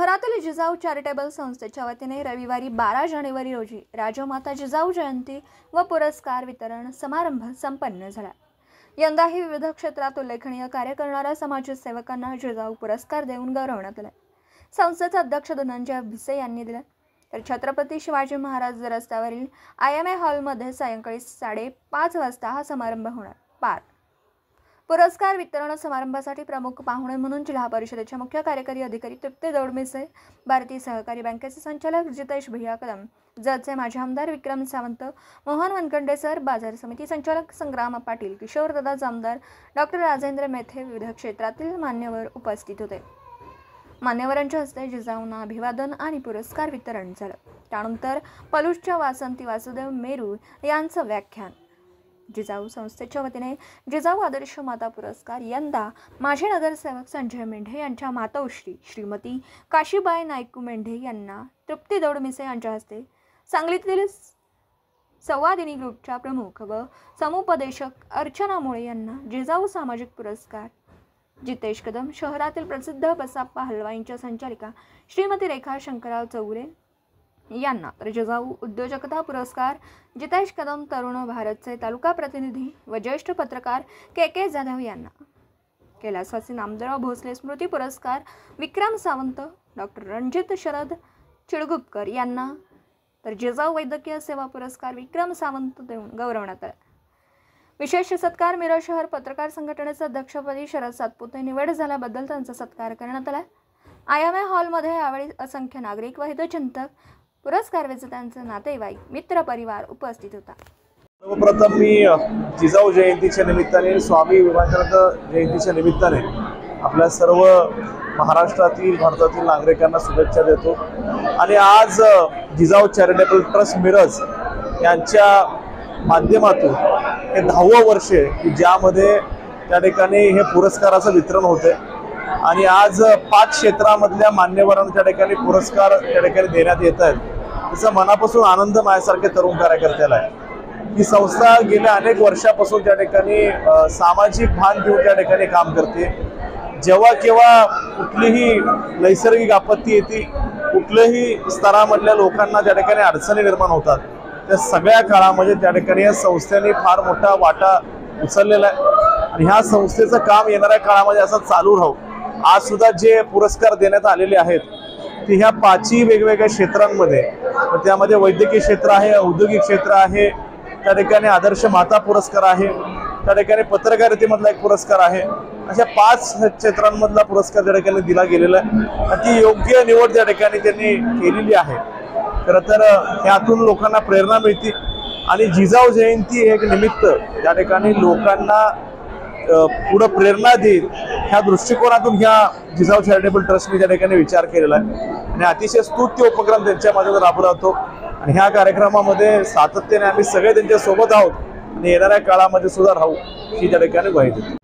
शहरातील जिजाऊ चॅरिटेबल संस्थेच्या वतीने रविवारी 12 जानेवारी रोजी राजमाता जिजाऊ जयंती व पुरस्कार वितरण समारंभ संपन्न झाला। यंदाही विविध क्षेत्रात उल्लेखनीय कार्य करणाऱ्या समाजसेवकांना जिजाऊ पुरस्कार देऊन गौरवण्यात आले। संस्थेचे अध्यक्ष धनंजय भिसे यांनी दिले, तर छत्रपती शिवाजी महाराज रस्त्यावरील IMA हॉलमध्ये सायंकाळी 5:30 वाजता हा समारंभ होणार पार। पुरस्कार वितरण समारंभासाठी प्रमुख पाहुणे म्हणून जिल्हा परिषदेचे मुख्य कार्यकारी अधिकारी तृप्ती दौडमिसे, भारतीय सहकारी बँकेचे संचालक जितेश भैया कदम, जतचे माजी आमदार विक्रम सावंत, मोहन वनखंडे सर, बाजार समिती संचालक संग्राम पाटील, किशोरदादा जामदार, डॉक्टर राजेंद्र मेथे, विविध क्षेत्रातील मान्यवर उपस्थित होते। मान्यवरांच्या हस्ते जिजाऊंना अभिवादन आणि पुरस्कार वितरण झालं। त्यानंतर पलूसच्या वासंती वासुदेव मेरू यांचं व्याख्यान। जिजाऊ संस्थेच्या वतीने जिजाऊ आदर्श माता पुरस्कार यंदा माजी नगरसेवक संजय मेंढे यांच्या मातोश्री श्रीमती काशीबाई नायकू मेंढे यांना तृप्ती दौडमिसे यांच्या हस्ते, सांगलीतील संवादिनी ग्रुपच्या प्रमुख व समुपदेशक अर्चना मुळे यांना जिजाऊ सामाजिक पुरस्कार, जितेश कदम शहरातील प्रसिद्ध बसाप्पा हलवाईंच्या संचालिका श्रीमती रेखा शंकरराव चौगुले यांना, तर जिजाऊ उद्योजकता पुरस्कार जितेश कदम तरुण भारतचे तालुका प्रतिनिधी व ज्येष्ठ पत्रकार KK जाधव यांना, कैलासवासी नामदेवराव भोसले स्मृती पुरस्कार विक्रम सावंत, डॉक्टर रणजित शरद चिळगुपकर यांना, तर जिजाऊ वैद्यकीय सेवा पुरस्कार विक्रम सावंत देऊन गौरवण्यात आला। विशेष सत्कार मिरज शहर पत्रकार संघटनेचे अध्यक्षपदी शरद सातपुते निवड झाल्याबद्दल त्यांचा सत्कार करण्यात आला। IMA हॉलमध्ये यावेळी असंख्य नागरिक व हितचिंतक, पुरस्कार विजेत्यांचे नातेवाईक, मित्र परिवार उपस्थित होता। सर्वप्रथम मी जिजाऊ जयंतीच्या निमित्ताने, स्वामी विवेकानंद जयंतीच्या निमित्ताने आपल्या सर्व महाराष्ट्रातील भारतातील नागरिकांना शुभेच्छा देतो। आणि आज जिजाऊ चॅरिटेबल ट्रस्ट मिरज यांच्या माध्यमातून हे 10वं वर्ष आहे की ज्यामध्ये त्या ठिकाणी हे पुरस्काराचं वितरण होते आणि आज 5 क्षेत्रामधल्या मान्यवरांना त्या ठिकाणी पुरस्कार त्या ठिकाणी देण्यात येत आहेत। त्याचा मनापासून आनंद माझ्यासारखे तरुण कार्यकर्त्याला आहे। ही संस्था गेल्या अनेक वर्षापासून त्या ठिकाणी सामाजिक भान घेऊन त्या ठिकाणी काम करते। जेव्हा केव्हा कुठलीही नैसर्गिक आपत्ती येते, कुठल्याही स्तरामधल्या लोकांना त्या ठिकाणी अडचणी निर्माण होतात, त्या सगळ्या काळामध्ये त्या ठिकाणी या संस्थेने फार मोठा वाटा उचललेला आहे आणि ह्या संस्थेचं काम येणाऱ्या काळामध्ये असं चालू राहू। आज सुद्धा जे पुरस्कार देण्यात आलेले आहेत ते ह्या 5 वेगवेगळ्या क्षेत्रांमध्ये, त्यामध्ये वैद्यकीय क्षेत्र आहे, औद्योगिक क्षेत्र आहे, त्या ठिकाणी आदर्श माता पुरस्कार आहे, त्या ठिकाणी पत्रकारितेमधला एक पुरस्कार आहे, अशा 5 क्षेत्रांमधला पुरस्कार त्या ठिकाणी दिला गेलेला आहे। ती योग्य निवड त्या ठिकाणी त्यांनी केलेली आहे। खरं तर यातून लोकांना प्रेरणा मिळते आणि जिजाऊ जयंती हे एक निमित्त त्या ठिकाणी लोकांना पुढे प्रेरणा देईल ह्या दृष्टिकोनातून ह्या जिजाऊ चॅरिटेबल ट्रस्टने त्या ठिकाणी विचार केलेला आहे आणि अतिशय स्तुत्य उपक्रम त्यांच्या माध्यमातून राबवला जातो आणि ह्या कार्यक्रमामध्ये सातत्याने आम्ही सगळे त्यांच्या सोबत आहोत आणि येणाऱ्या काळामध्ये सुद्धा राहू ही त्या ठिकाणी ग्वाही देतो।